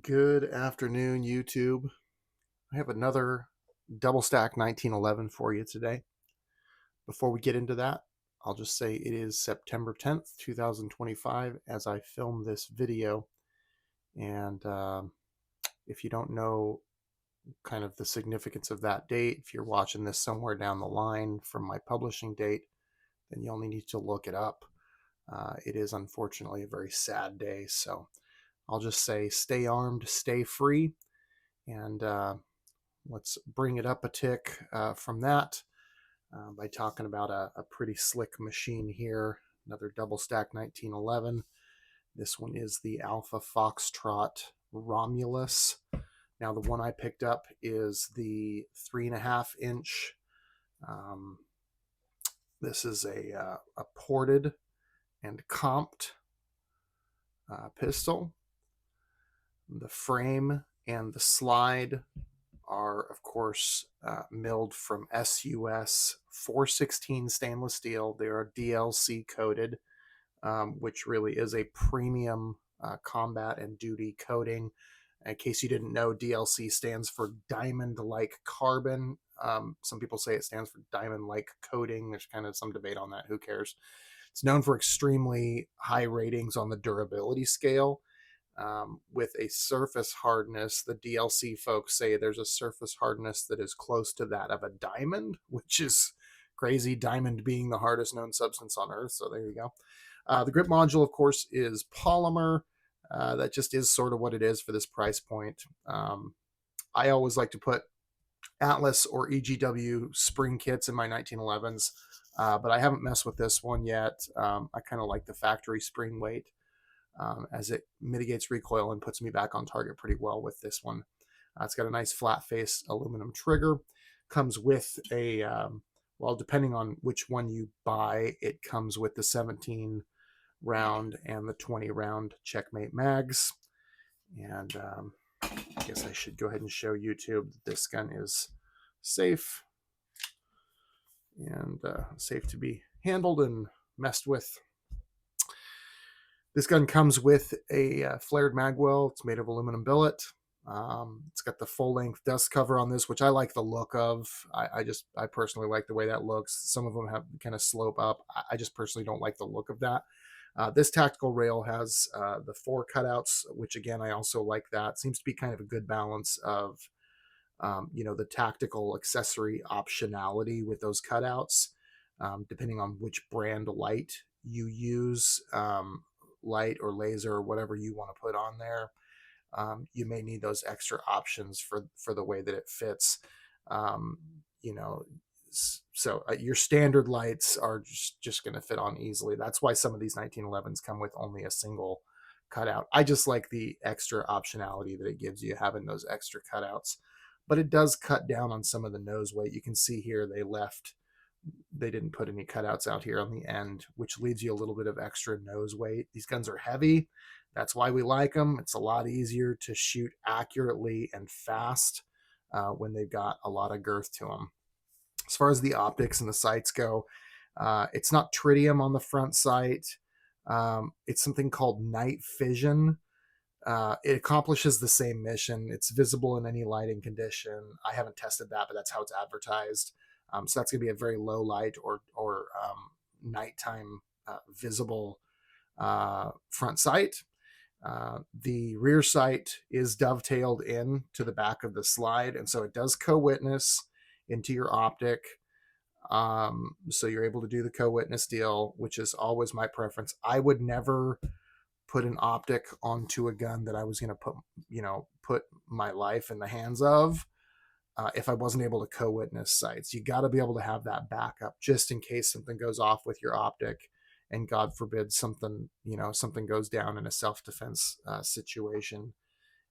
Good afternoon, YouTube. I have another double stack 1911 for you today. Before we get into that, I'll just say it is September 10th, 2025 as I film this video. And if you don't know kind of the significance of that date, if you're watching this somewhere down the line from my publishing date, then you only need to look it up. It is unfortunately a very sad day. So I'll just say stay armed, stay free, and let's bring it up a tick from that by talking about a pretty slick machine here. Another double stack 1911. This one is the Alpha Foxtrot Romulus. Now the one I picked up is the 3.5 inch. Um, this is a ported and comped pistol. The frame and the slide are, of course, milled from SUS 416 stainless steel. They are DLC coated, which really is a premium combat and duty coating. In case you didn't know, DLC stands for diamond-like carbon. Some people say it stands for diamond-like coating. There's kind of some debate on that. Who cares? It's known for extremely high ratings on the durability scale. With a surface hardness, the DLC folks say there's a surface hardness that is close to that of a diamond, which is crazy, diamond being the hardest known substance on Earth. So there you go. The grip module, of course, is polymer. That just is sort of what it is for this price point. I always like to put Atlas or EGW spring kits in my 1911s, but I haven't messed with this one yet. I kind of like the factory spring weight. As it mitigates recoil and puts me back on target pretty well with this one. It's got a nice flat face aluminum trigger. Comes with a, well, depending on which one you buy, it comes with the 17 round and the 20 round checkmate mags. And I guess I should go ahead and show YouTube that this gun is safe and safe to be handled and messed with. This gun comes with a flared magwell. It's made of aluminum billet. It's got the full-length dust cover on this, which I like the look of. I personally like the way that looks. Some of them have kind of slope up. I just personally don't like the look of that. This tactical rail has the 4 cutouts, which again, I also like that. Seems to be kind of a good balance of, the tactical accessory optionality with those cutouts, depending on which brand light you use. Light or laser or whatever you want to put on there, you may need those extra options for the way that it fits. So your standard lights are just going to fit on easily. That's why some of these 1911s come with only a single cutout. I just like the extra optionality that it gives you having those extra cutouts, but it does cut down on some of the nose weight. You can see here they didn't put any cutouts out here on the end, which leaves you a little bit of extra nose weight. These guns are heavy. That's why we like them. It's a lot easier to shoot accurately and fast when they've got a lot of girth to them. As far as the optics and the sights go, it's not tritium on the front sight. It's something called night vision. It accomplishes the same mission. It's visible in any lighting condition. I haven't tested that, but that's how it's advertised. So that's going to be a very low light or nighttime visible front sight. The rear sight is dovetailed in to the back of the slide, and so it does co-witness into your optic. So you're able to do the co-witness deal, which is always my preference. I would never put an optic onto a gun that I was going to put my life in the hands of. If I wasn't able to co-witness sights, you got to be able to have that backup just in case something goes off with your optic, and God forbid something goes down in a self-defense situation,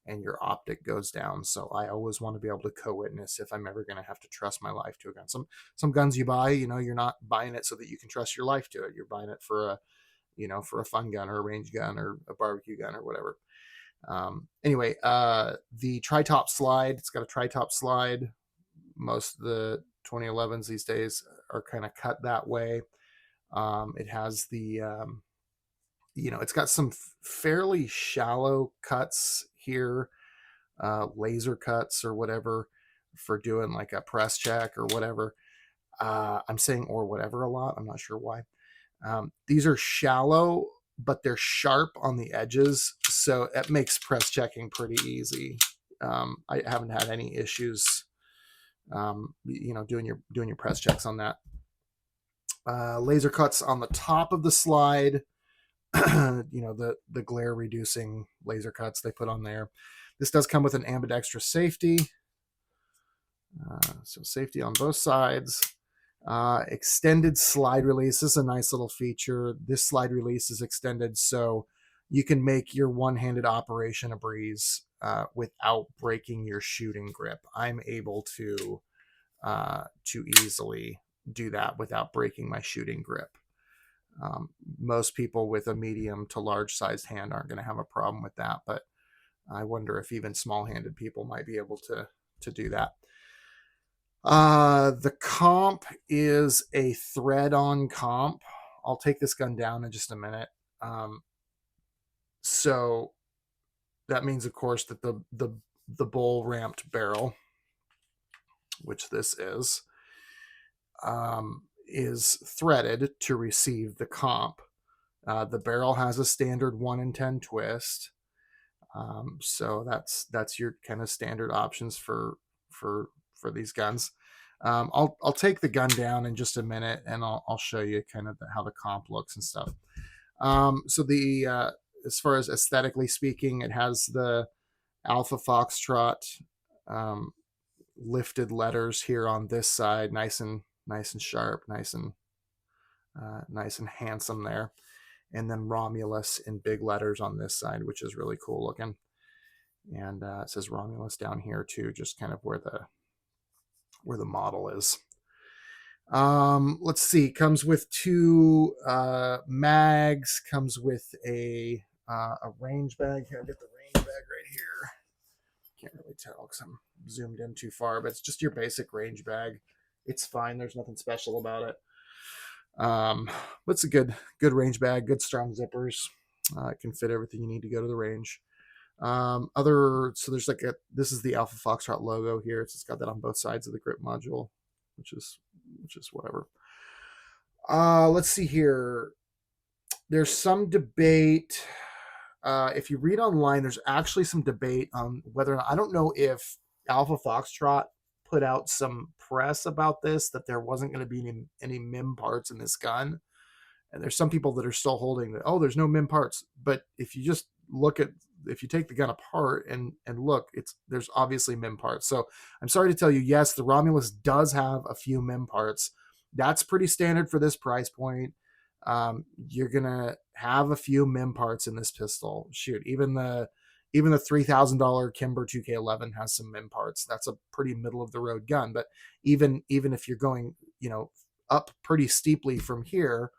and your optic goes down. So I always want to be able to co-witness if I'm ever going to have to trust my life to a gun. Some guns you buy, you're not buying it so that you can trust your life to it. You're buying it for a fun gun or a range gun or a barbecue gun or whatever. Anyway, the tri-top slide, it's got a tri-top slide. Most of the 2011s these days are kind of cut that way. It has the, it's got some fairly shallow cuts here, laser cuts or whatever for doing like a press check or whatever. I'm saying or whatever a lot. I'm not sure why. These are shallow, but they're sharp on the edges, so it makes press checking pretty easy. I haven't had any issues, doing your press checks on that. Laser cuts on the top of the slide. The glare reducing laser cuts they put on there. This does come with an ambidextrous safety. So safety on both sides. Extended slide release. This is a nice little feature. This slide release is extended so you can make your one-handed operation a breeze without breaking your shooting grip. I'm able to easily do that without breaking my shooting grip. Most people with a medium to large sized hand aren't going to have a problem with that, but I wonder if even small-handed people might be able to do that. The comp is a thread-on comp. I'll take this gun down in just a minute. So that means, of course, that the bull ramped barrel, which this is threaded to receive the comp. The barrel has a standard 1 in 10 twist. So that's your kind of standard options for these guns. I'll take the gun down in just a minute, and I'll show you kind of how the comp looks and stuff. So the as far as aesthetically speaking, it has the Alpha Foxtrot lifted letters here on this side, nice and sharp, nice and handsome there, and then Romulus in big letters on this side, which is really cool looking. And it says Romulus down here too, just kind of where the model is. Let's see, comes with 2 mags, comes with a range bag. Here, I'll get the range bag right here. Can't really tell because I'm zoomed in too far, but it's just your basic range bag. It's fine. There's nothing special about it. But it's a good range bag, good strong zippers. It can fit everything you need to go to the range. So there's this is the Alpha Foxtrot logo here. It's got that on both sides of the grip module, which is whatever. Let's see here. There's some debate. If you read online, there's actually some debate on whether, I don't know if Alpha Foxtrot put out some press about this, that there wasn't going to be any MIM parts in this gun. And there's some people that are still holding that, oh, there's no MIM parts. But if you just if you take the gun apart and look, there's obviously MIM parts. So I'm sorry to tell you, yes, the Romulus does have a few MIM parts. That's pretty standard for this price point. You're gonna have a few MIM parts in this pistol. Shoot, even the $3,000 Kimber 2K11 has some MIM parts. That's a pretty middle of the road gun. But even if you're going, up pretty steeply from here,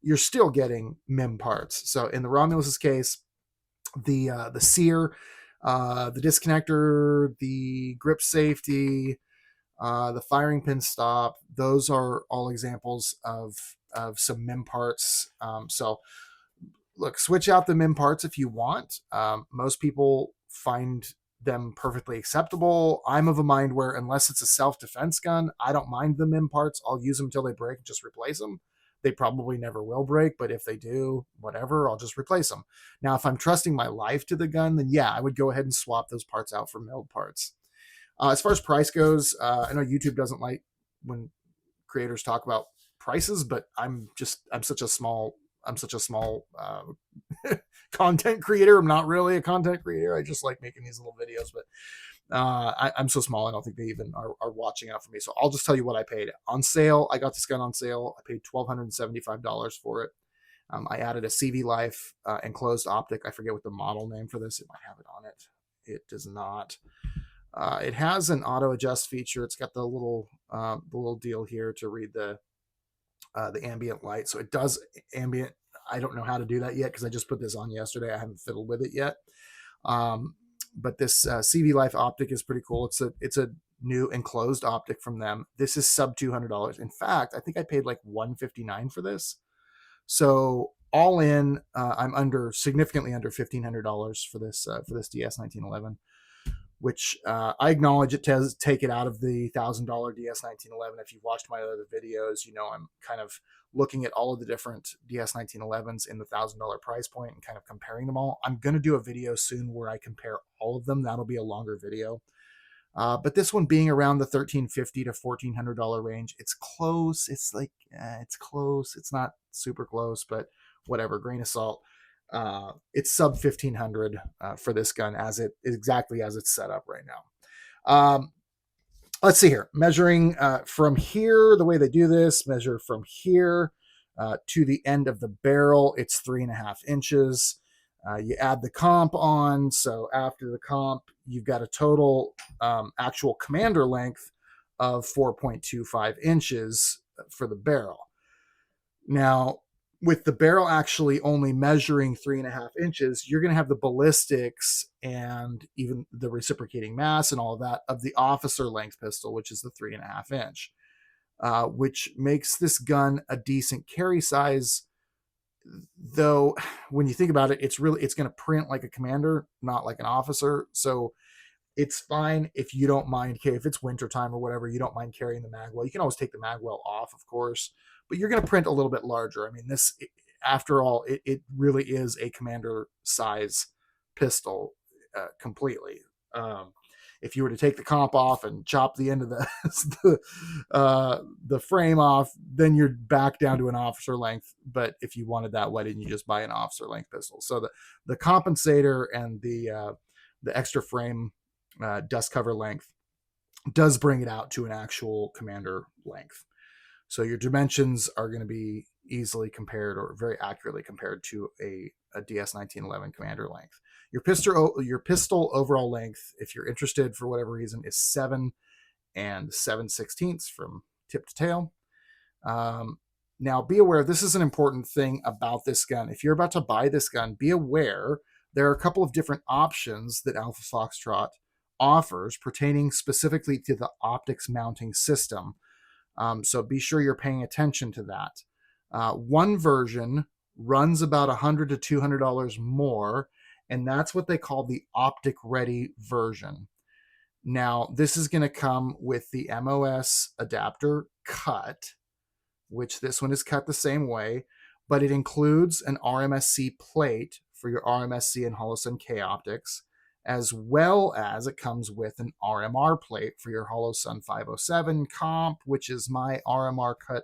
you're still getting MIM parts. So in the Romulus's case, the sear, the disconnector, the grip safety, the firing pin stop, those are all examples of some MIM parts. So look, switch out the MIM parts if you want. Most people find them perfectly acceptable. I'm of a mind where, unless it's a self-defense gun, I don't mind the MIM parts. I'll use them till they break and just replace them. They probably never will break, but if they do, whatever, I'll just replace them. Now, if I'm trusting my life to the gun, then yeah, I would go ahead and swap those parts out for milled parts. As far as price goes, I know YouTube doesn't like when creators talk about prices, but I'm such a small content creator. I'm not really a content creator. I just like making these little videos, but I'm so small, I don't think they even are watching out for me. So I'll just tell you what I paid. On sale, I got this gun on sale. I paid $1,275 for it. I added a CV Life enclosed optic. I forget what the model name for this. It might have it on it. It does not. It has an auto adjust feature. It's got the little deal here to read the ambient light. So it does ambient. I don't know how to do that yet because I just put this on yesterday. I haven't fiddled with it yet. But this CV Life optic is pretty cool. It's a new enclosed optic from them. This is sub $200. In fact, I think I paid like $159 for this. So all in, I'm significantly under $1,500 for this DS 1911, which I acknowledge it does take it out of the $1,000 DS 1911. If you've watched my other videos, you know I'm kind of looking at all of the different DS 1911s in the $1,000 price point and kind of comparing them all. I'm going to do a video soon where I compare all of them. That'll be a longer video. But this one being around the $1,350 to $1,400 range, it's close. It's like, it's close. It's not super close, but whatever, grain of salt. It's sub 1,500 for this gun exactly as it's set up right now. Let's see here. Measuring from here, the way they do this, measure from here to the end of the barrel. It's 3.5 inches. You add the comp on, so after the comp, you've got a total actual commander length of 4.25 inches for the barrel. Now, with the barrel actually only measuring 3.5 inches, you're going to have the ballistics and even the reciprocating mass and all of that of the officer length pistol, which is the 3.5 inch, which makes this gun a decent carry size. Though when you think about it, it's going to print like a commander, not like an officer. So it's fine if you don't mind, if it's wintertime or whatever, you don't mind carrying the magwell. You can always take the magwell off, of course, but you're going to print a little bit larger. I mean, after all, it really is a commander size pistol completely. If you were to take the comp off and chop the end of the frame off, then you're back down to an officer length. But if you wanted that, why didn't you just buy an officer length pistol? So the compensator and the extra frame dust cover length does bring it out to an actual commander length. So your dimensions are going to be easily compared or very accurately compared to a DS 1911 commander length. Your pistol overall length, if you're interested for whatever reason, is 7 7/16 from tip to tail. Now, be aware, this is an important thing about this gun. If you're about to buy this gun, be aware there are a couple of different options that Alpha Foxtrot offers pertaining specifically to the optics mounting system. So be sure you're paying attention to that. One version runs about $100 to $200 more, and that's what they call the optic ready version. Now, this is going to come with the MOS adapter cut, which this one is cut the same way, but it includes an RMSC plate for your RMSC and Holosun K optics, as well as it comes with an RMR plate for your Holosun 507 comp, which is my RMR cut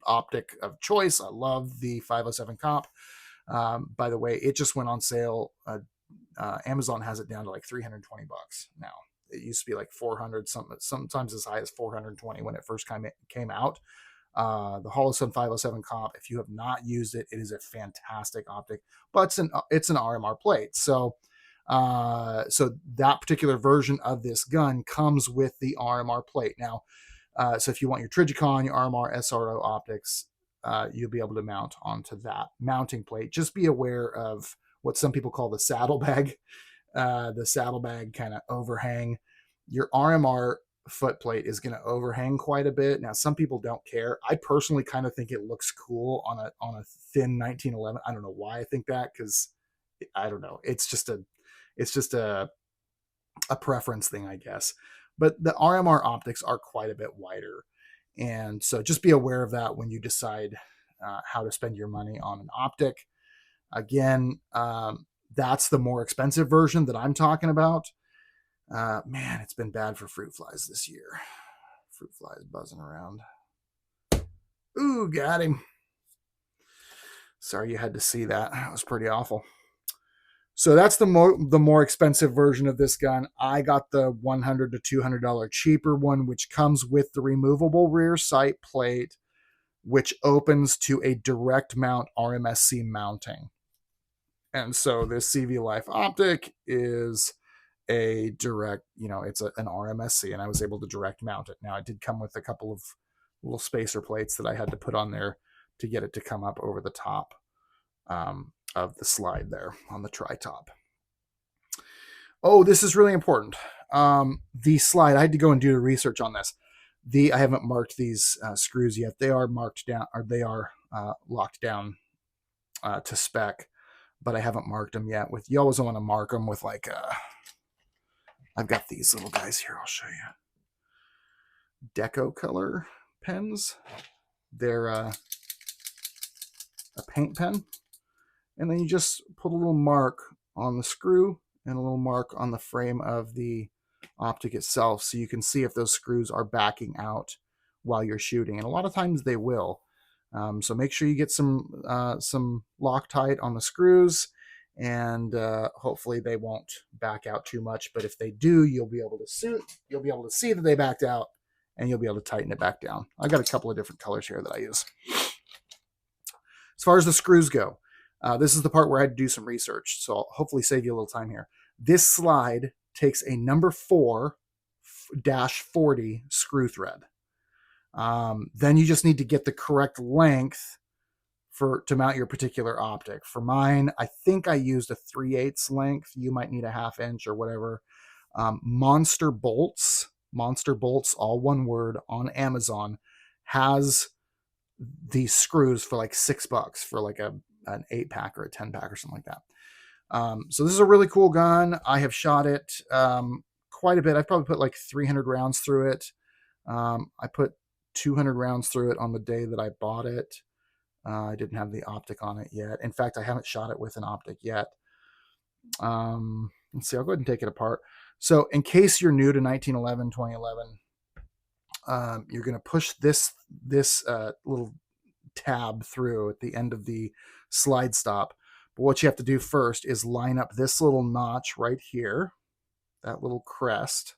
optic of choice. I love the 507 comp. By the way, it just went on sale. Amazon has it down to like $320 now. It used to be like 400, sometimes as high as 420 when it first came out. The Holosun 507 comp, if you have not used it, it is a fantastic optic, but it's an RMR plate. So that particular version of this gun comes with the RMR plate. Now, so if you want your Trigicon, your RMR SRO optics, you'll be able to mount onto that mounting plate. Just be aware of what some people call the saddlebag kind of overhang. Your RMR foot plate is going to overhang quite a bit. Now, some people don't care. I personally kind of think it looks cool on a thin 1911. I don't know why I think that, because I don't know. It's just a preference thing, I guess. But the RMR optics are quite a bit wider. And so just be aware of that when you decide how to spend your money on an optic. Again, that's the more expensive version that I'm talking about. Man, it's been bad for fruit flies this year. Fruit flies buzzing around. Ooh, got him. Sorry you had to see that. That was pretty awful. So that's the more expensive version of this gun. I got the $100 to $200 cheaper one, which comes with the removable rear sight plate, which opens to a direct mount RMSC mounting. And so this CV Life optic is a direct, it's an RMSC, and I was able to direct mount it. Now, it did come with a couple of little spacer plates that I had to put on there to get it to come up over the top of the slide there on the tri-top. Oh, this is really important. The slide, I had to go and do the research on this. I haven't marked these screws yet. They are marked down, or they are locked down to spec, but I haven't marked them yet. You always want to mark them with like I've got these little guys here. I'll show you. Deco color pens. They're a paint pen, and then you just put a little mark on the screw and a little mark on the frame of the optic itself, so you can see if those screws are backing out while you're shooting, and a lot of times they will. So make sure you get some Loctite on the screws, and hopefully they won't back out too much. But if they do, you'll be able to see that they backed out, and you'll be able to tighten it back down. I've got a couple of different colors here that I use. As far as the screws go, this is the part where I had to do some research, so I'll hopefully save you a little time here. This slide takes a number 4-40 screw thread. Then you just need to get the correct length to mount your particular optic. For mine, I think I used a 3/8 length. You might need a 1/2 inch or whatever. Monster Bolts, all one word, on Amazon, has these screws for like $6 for like an 8-pack or a 10-pack or something like that. So this is a really cool gun. I have shot it quite a bit. I've probably put like 300 rounds through it. I put 200 rounds through it on the day that I bought it. I didn't have the optic on it yet. In fact, I haven't shot it with an optic yet. Let's see, I'll go ahead and take it apart. So in case you're new to 2011, you're going to push this little tab through at the end of the slide stop. But what you have to do first is line up this little notch right here, that little crest,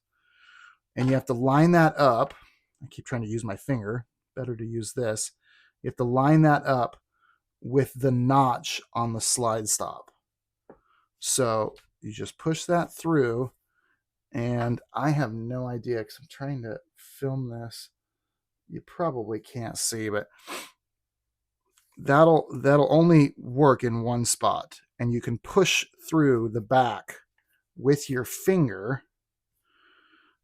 and you have to line that up. I keep trying to use my finger. Better to use this. You have to line that up with the notch on the slide stop. So you just push that through, and I have no idea because I'm trying to film this. You probably can't see, but that'll only work in one spot, and you can push through the back with your finger,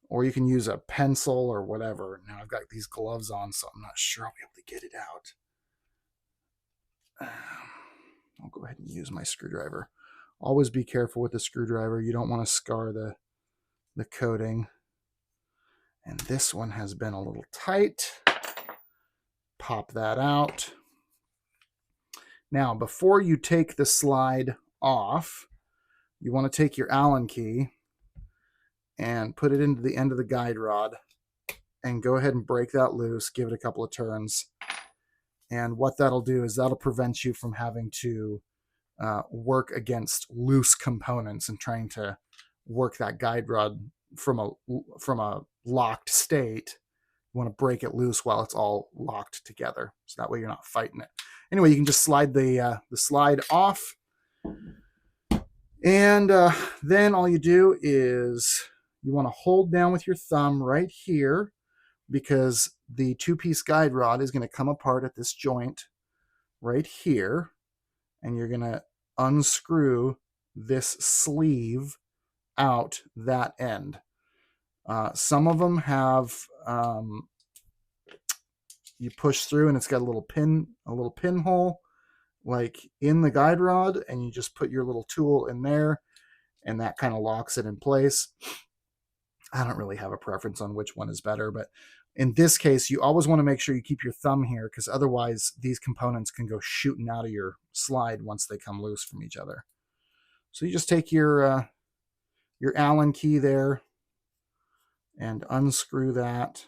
or you can use a pencil or whatever. Now I've got these gloves on, so I'm not sure I'll be able to get it out. I'll go ahead and use my screwdriver. Always be careful with the screwdriver. You don't want to scar the coating. And this one has been a little tight. Pop that out. Now, before you take the slide off, you want to take your Allen key and put it into the end of the guide rod and go ahead and break that loose. Give it a couple of turns. And what that'll do is that'll prevent you from having to work against loose components and trying to work that guide rod from a locked state. You want to break it loose while it's all locked together, so that way you're not fighting it. Anyway, you can just slide the slide off, and then all you do is you want to hold down with your thumb right here, because the 2-piece guide rod is going to come apart at this joint right here, and you're going to unscrew this sleeve out that end. Some of them have you push through and it's got a little pinhole like in the guide rod, and you just put your little tool in there and that kind of locks it in place. I don't really have a preference on which one is better, but in this case, you always want to make sure you keep your thumb here, because otherwise these components can go shooting out of your slide once they come loose from each other. So you just take your Allen key there and unscrew that.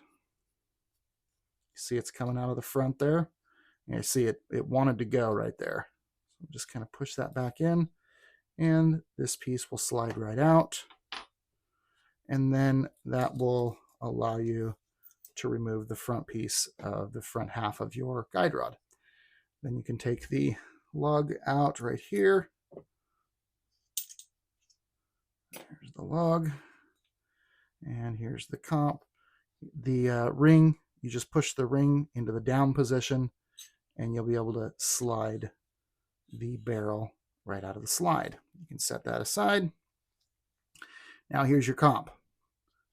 You see it's coming out of the front there. And you see it wanted to go right there. So just kind of push that back in, and this piece will slide right out. And then that will allow you to remove the front piece of the front half of your guide rod. Then you can take the lug out right here. Here's the lug, and here's the comp. The ring, you just push the ring into the down position, and you'll be able to slide the barrel right out of the slide. You can set that aside. Now here's your comp.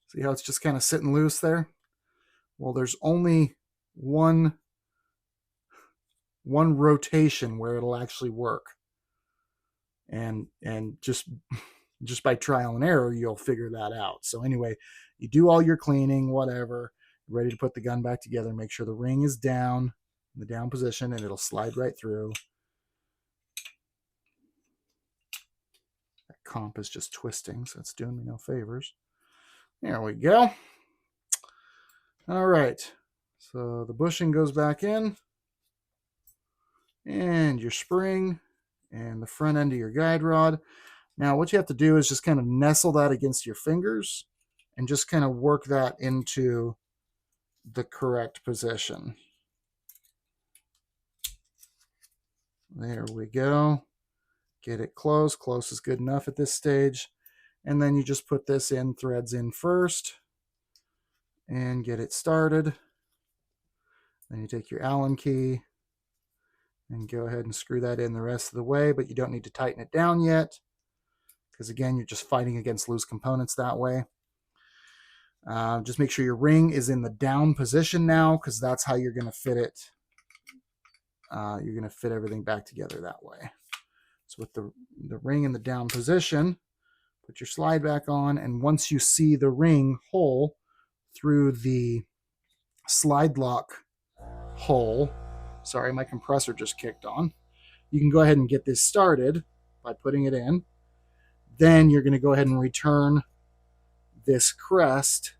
See how it's just kind of sitting loose there? Well, there's only one one rotation where it'll actually work. And just by trial and error, you'll figure that out. So anyway, you do all your cleaning, whatever, ready to put the gun back together. Make sure the ring is down, in the down position, and it'll slide right through. That comp is just twisting, so it's doing me no favors. There we go. All right. So the bushing goes back in, and your spring, and the front end of your guide rod. Now what you have to do is just kind of nestle that against your fingers and just kind of work that into the correct position. There we go. Get it close. Close is good enough at this stage. And then you just put this in, threads in first, and get it started. Then you take your Allen key and go ahead and screw that in the rest of the way, but you don't need to tighten it down yet, because again, you're just fighting against loose components that way. Just make sure your ring is in the down position now, because that's how you're going to fit it. You're going to fit everything back together that way. So with the ring in the down position, put your slide back on, and once you see the ring hole through the slide lock hole, sorry, my compressor just kicked on, you can go ahead and get this started by putting it in. Then you're going to go ahead and return this crest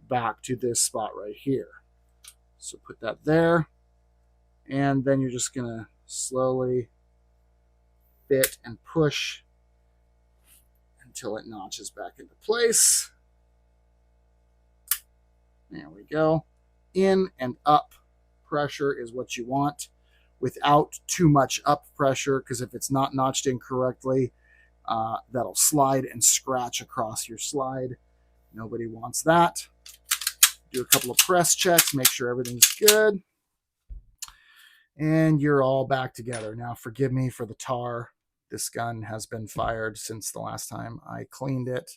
back to this spot right here. So put that there, and then you're just going to slowly fit and push until it notches back into place. There we go. In and up pressure is what you want, without too much up pressure, because if it's not notched in correctly, that'll slide and scratch across your slide. Nobody wants that. Do a couple of press checks, make sure everything's good, and you're all back together. Now forgive me for the tar. This gun has been fired since the last time I cleaned it.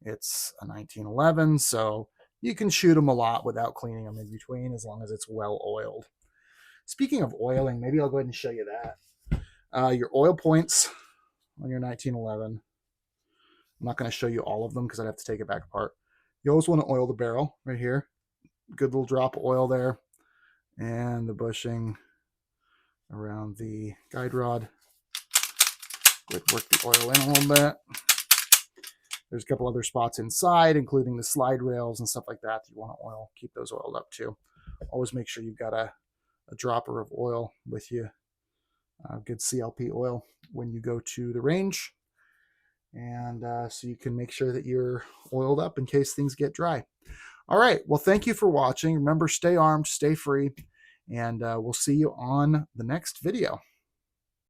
It's a 1911, so you can shoot them a lot without cleaning them in between, as long as it's well oiled. Speaking of oiling, maybe I'll go ahead and show you that. Your oil points on your 1911. I'm not going to show you all of them because I'd have to take it back apart. You always want to oil the barrel right here. Good little drop of oil there. And the bushing around the guide rod. Work the oil in a little bit. There's a couple other spots inside, including the slide rails and stuff like that you want to oil. Keep those oiled up too. Always make sure you've got a dropper of oil with you. Good CLP oil when you go to the range. And so you can make sure that you're oiled up in case things get dry. All right. Well, thank you for watching. Remember, stay armed, stay free, and we'll see you on the next video.